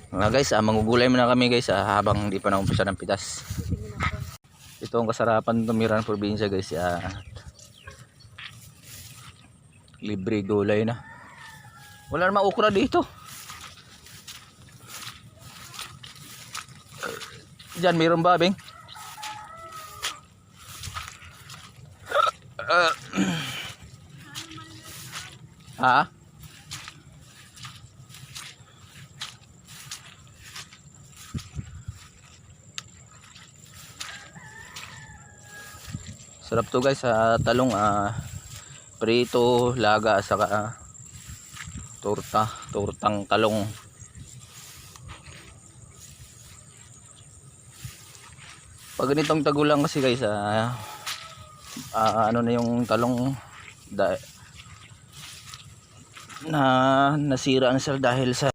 Guys, mangugulay muna kami guys habang hindi pa naumpisa ng pitas. Ito ang kasarapan tumira ng probinsya guys. Libre gulay na. Wala namang okra dito. Diyan mayroon ba, Beng? Ha? Sarap to guys sa talong, prito, laga, saka tortang talong. Pag ganitong tagulang kasi guys, ano na yung talong na nasira na sila dahil sa